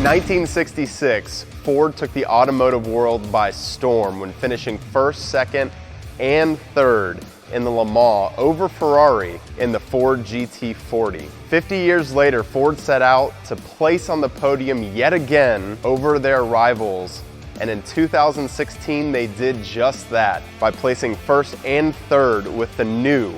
1966, Ford took the automotive world by storm when finishing first, second, and third in the Le Mans over Ferrari in the Ford GT40. 50 years later, Ford set out to place on the podium yet again over their rivals, and in 2016 they did just that by placing first and third with the new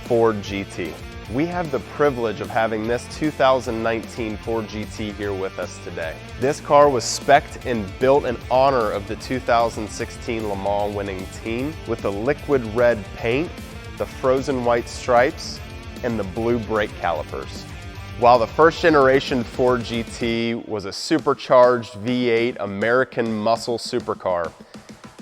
Ford GT. We have the privilege of having this 2019 Ford GT here with us today. This car was spec'd and built in honor of the 2016 Le Mans winning team with the liquid red paint, the frozen white stripes, and the blue brake calipers. While the first generation Ford GT was a supercharged V8 American muscle supercar,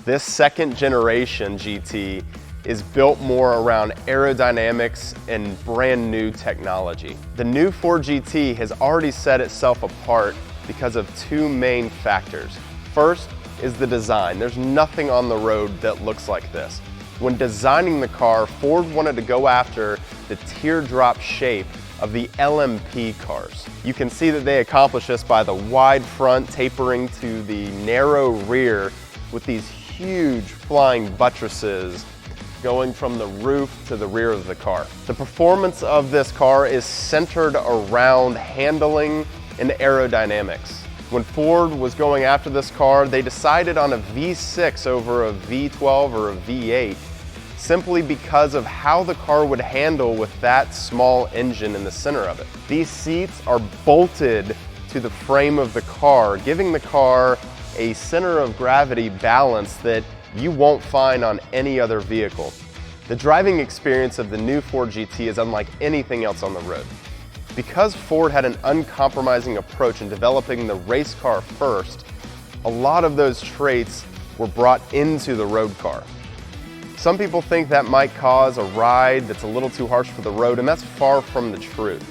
this second generation GT is built more around aerodynamics and brand new technology. The new Ford GT has already set itself apart because of two main factors. First is the design. There's nothing on the road that looks like this. When designing the car, Ford wanted to go after the teardrop shape of the LMP cars. You can see that they accomplished this by the wide front tapering to the narrow rear with these huge flying buttresses going from the roof to the rear of the car. The performance of this car is centered around handling and aerodynamics. When Ford was going after this car, they decided on a V6 over a V12 or a V8 simply because of how the car would handle with that small engine in the center of it. These seats are bolted to the frame of the car, giving the car a center of gravity balance that you won't find on any other vehicle. The driving experience of the new Ford GT is unlike anything else on the road. Because Ford had an uncompromising approach in developing the race car first, a lot of those traits were brought into the road car. Some people think that might cause a ride that's a little too harsh for the road, and that's far from the truth.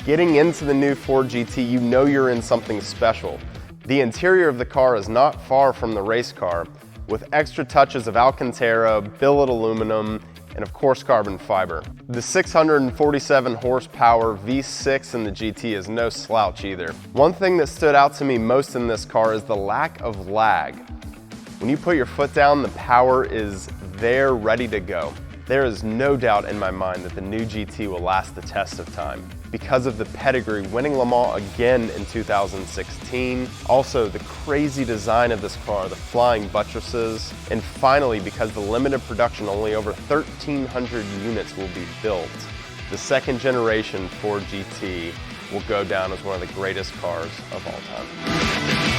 Getting into the new Ford GT, you know you're in something special. The interior of the car is not far from the race car, with extra touches of Alcantara, billet aluminum, and of course carbon fiber. The 647 horsepower V6 in the GT is no slouch either. One thing that stood out to me most in this car is the lack of lag. When you put your foot down, the power is there ready to go. There is no doubt in my mind that the new GT will last the test of time because of the pedigree, winning Le Mans again in 2016, also the crazy design of this car, the flying buttresses, and finally because the limited production, only over 1,300 units will be built, the second generation Ford GT will go down as one of the greatest cars of all time.